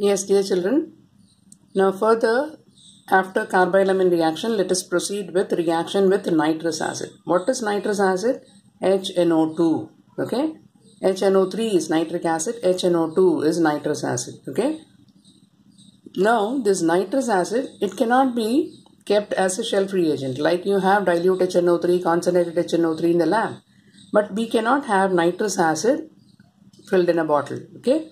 Yes, dear children. Now further, after carbylamine reaction, let us proceed with reaction with nitrous acid. What is nitrous acid? HNO2. Okay. HNO3 is nitric acid. HNO2 is nitrous acid. Okay. Now this nitrous acid, it cannot be kept as a shelf reagent. Like you have dilute HNO3, concentrated HNO3 in the lab. But we cannot have nitrous acid filled in a bottle. Okay.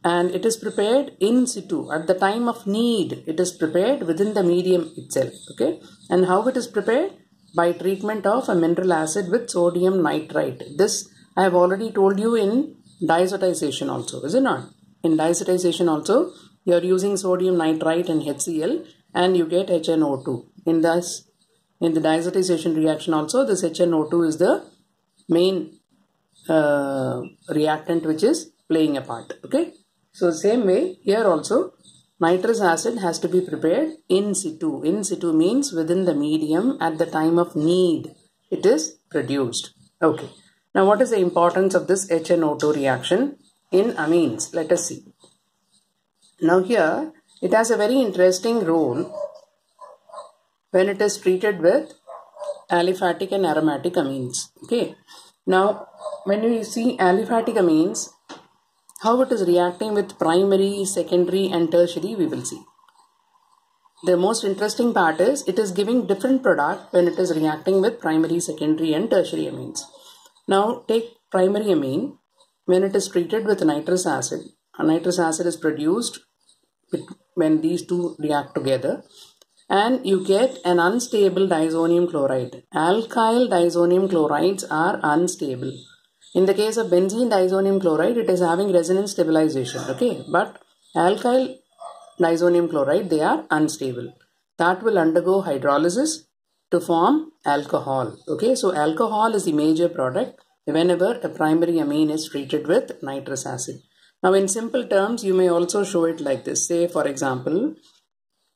And it is prepared in situ at the time of need. It is prepared within the medium itself. Okay. And how it is prepared? By treatment of a mineral acid with sodium nitrite. This I have already told you in diazotization also, is it not? In diazotization also, you are using sodium nitrite and HCl and you get HNO2. In the diazotization reaction also, this HNO2 is the main reactant which is playing a part. Okay. So same way here also nitrous acid has to be prepared in situ. In situ means within the medium at the time of need it is produced. Okay. Now what is the importance of this HNO2 reaction in amines? Let us see. Now here it has a very interesting role when it is treated with aliphatic and aromatic amines. Okay. Now when we see aliphatic amines, how it is reacting with primary, secondary and tertiary, we will see. The most interesting part is it is giving different product when it is reacting with primary, secondary and tertiary amines. Now take primary amine. When it is treated with nitrous acid, a nitrous acid is produced when these two react together and you get an unstable diazonium chloride. Alkyl diazonium chlorides are unstable. In the case of benzene diazonium chloride, it is having resonance stabilization, okay? But alkyl diazonium chloride, they are unstable. That will undergo hydrolysis to form alcohol, okay? So alcohol is the major product whenever a primary amine is treated with nitrous acid. Now in simple terms, you may also show it like this. Say for example,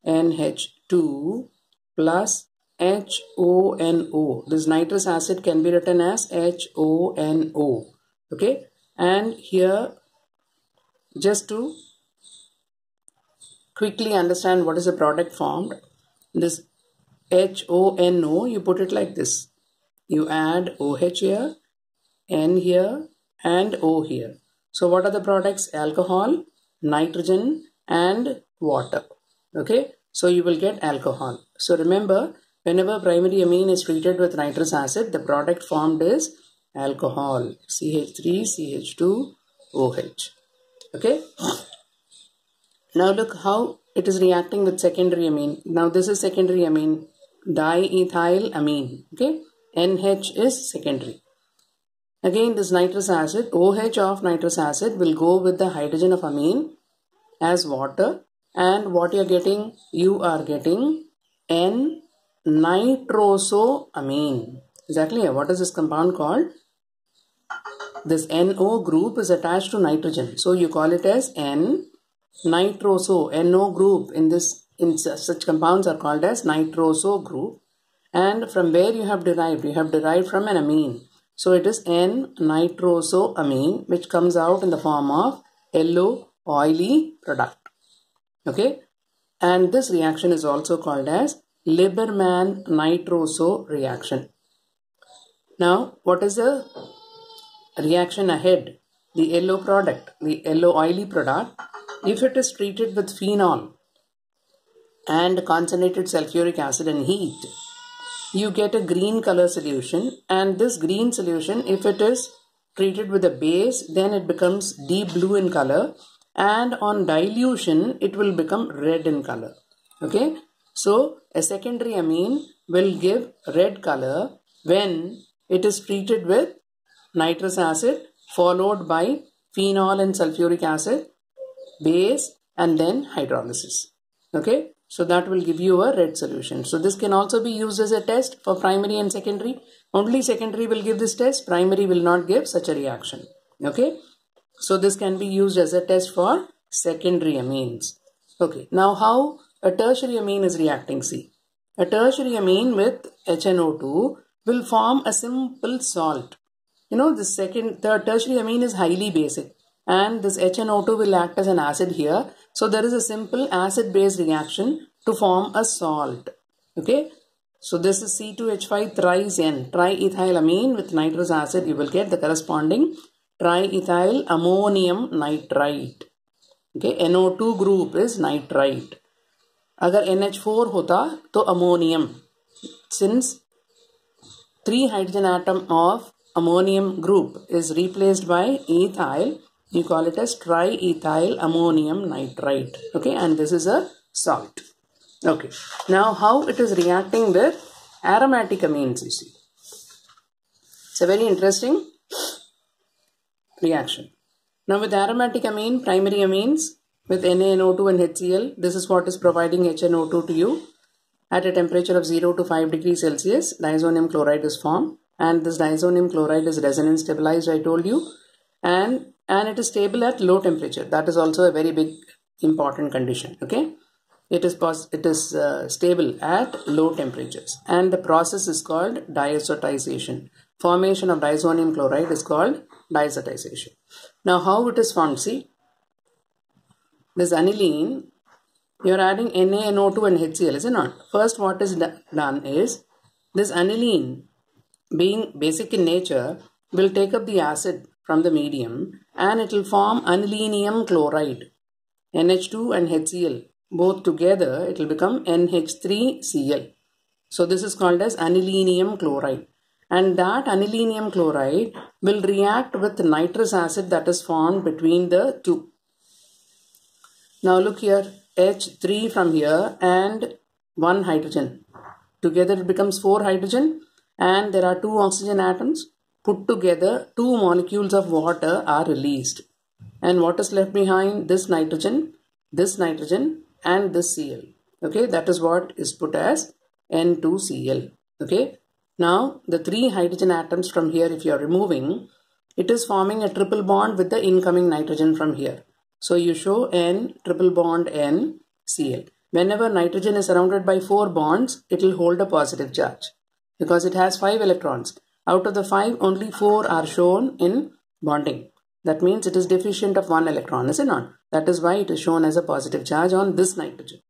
NH2 plus HONO. This nitrous acid can be written as HONO. Okay. And here, just to quickly understand what is the product formed, this HONO, you put it like this. You add OH here, N here, and O here. So what are the products? Alcohol, nitrogen, and water. Okay. So you will get alcohol. So remember, whenever primary amine is treated with nitrous acid, the product formed is alcohol, CH3, CH2, OH. Okay. Now look how it is reacting with secondary amine. Now this is secondary amine, diethyl amine. Okay. NH is secondary. Again this nitrous acid, OH of nitrous acid will go with the hydrogen of amine as water. And what you are getting? You are getting N-nitrosoamine. Exactly. What is this compound called? This NO group is attached to nitrogen. So you call it as N-nitroso. NO group in such compounds are called as nitroso group. And from where you have derived? You have derived from an amine. So it is N-nitrosoamine which comes out in the form of yellow oily product. Okay, and this reaction is also called as Lieberman-nitroso reaction. Now, what is the reaction ahead? The yellow product, the yellow oily product, if it is treated with phenol and concentrated sulfuric acid and heat, you get a green color solution, and this green solution, if it is treated with a base, then it becomes deep blue in color. And on dilution, it will become red in color. Okay. So, a secondary amine will give red color when it is treated with nitrous acid followed by phenol and sulfuric acid, base and then hydrolysis. Okay. So, that will give you a red solution. So, this can also be used as a test for primary and secondary. Only secondary will give this test. Primary will not give such a reaction. Okay. So this can be used as a test for secondary amines. Okay. Now how a tertiary amine is reacting? See, a tertiary amine with HNO2 will form a simple salt. You know, the tertiary amine is highly basic. and this HNO2 will act as an acid here. So there is a simple acid-base reaction to form a salt. Okay. So this is C2H5 thrice N, triethylamine with nitrous acid. You will get the corresponding triethyl ammonium nitrite. Okay, NO2 group is nitrite. Agar NH4 hota to ammonium. Since 3 hydrogen atom of ammonium group is replaced by ethyl, you call it as triethyl ammonium nitrite. Okay, and this is a salt. Okay, now how it is reacting with aromatic amines, you see. It's a very interesting reaction. Now with aromatic amine, primary amines, with NaNO2 and HCl, this is what is providing HNO2 to you. At a temperature of 0 to 5 degrees Celsius, diazonium chloride is formed. And this diazonium chloride is resonance stabilized, I told you. And it is stable at low temperature. That is also a very big important condition. Okay. It is stable at low temperatures. And the process is called diazotization. Formation of diazonium chloride is called diazotization. Now how it is formed? See, this aniline, you are adding NaNO2 and HCl, is it not? First what is done is, this aniline, being basic in nature, will take up the acid from the medium and it will form anilinium chloride, NH2 and HCl. Both together, it will become NH3Cl. So this is called as anilinium chloride. And that anilinium chloride will react with nitrous acid that is formed between the two. Now look here, H3 from here and 1 hydrogen. Together it becomes 4 hydrogen and there are 2 oxygen atoms. Put together, 2 molecules of water are released. And what is left behind? This nitrogen and this Cl. Okay, that is what is put as N2Cl. Okay, now the 3 hydrogen atoms from here, if you are removing, it is forming a triple bond with the incoming nitrogen from here. So you show N triple bond N Cl. Whenever nitrogen is surrounded by 4 bonds, it will hold a positive charge because it has 5 electrons. Out of the 5, only 4 are shown in bonding. That means it is deficient of 1 electron, is it not? That is why it is shown as a positive charge on this nitrogen,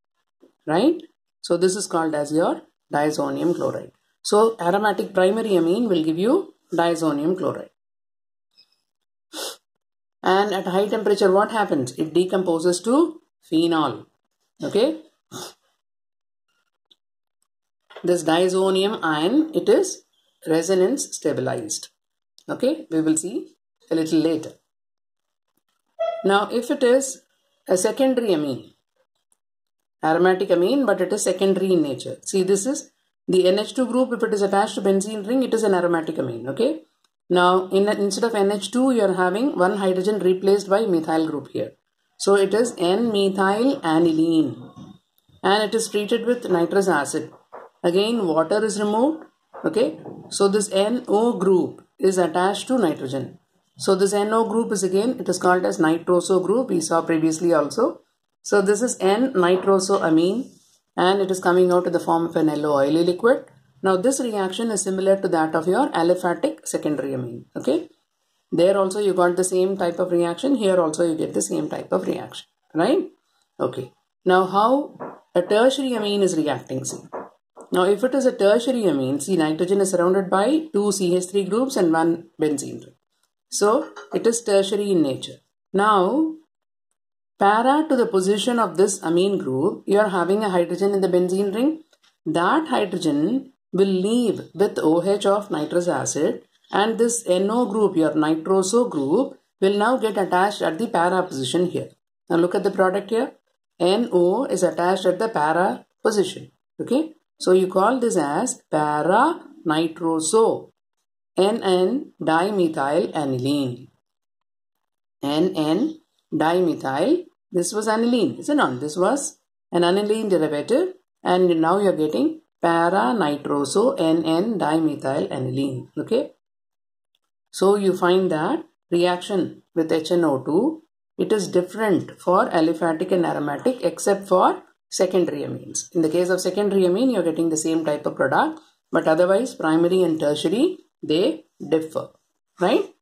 right? So this is called as your diazonium chloride. So aromatic primary amine will give you diazonium chloride. And at high temperature, what happens? It decomposes to phenol. Okay. This diazonium ion, it is resonance stabilized. Okay. We will see a little later. Now, if it is a secondary amine, aromatic amine, but it is secondary in nature. See, this is the NH2 group. If it is attached to benzene ring, it is an aromatic amine. Okay. Now, instead of NH2, you are having 1 hydrogen replaced by methyl group here. So, it is N-methyl aniline. And it is treated with nitrous acid. Again, water is removed. Okay. So, this NO group is attached to nitrogen. So, this NO group is again, it is called as nitroso group. We saw previously also. So, this is N-nitrosoamine and it is coming out in the form of an yellow oily liquid. Now, this reaction is similar to that of your aliphatic secondary amine. Okay. There also you got the same type of reaction. Here also you get the same type of reaction. Right. Okay. Now, how a tertiary amine is reacting? See. Now, if it is a tertiary amine, see, nitrogen is surrounded by 2 CH3 groups and 1 benzene ring. So, it is tertiary in nature. Now, para to the position of this amine group, you are having a hydrogen in the benzene ring. That hydrogen will leave with OH of nitrous acid and this NO group, your nitroso group, will now get attached at the para position here. Now, look at the product here. NO is attached at the para position. Okay. So, you call this as para nitroso. NN dimethyl aniline. NN dimethyl. This was aniline, is it not? This was an aniline derivative and now you are getting para nitroso NN dimethyl aniline. Okay. So you find that reaction with HNO2, it is different for aliphatic and aromatic except for secondary amines. In the case of secondary amine, you are getting the same type of product, but otherwise primary and tertiary, they differ, right?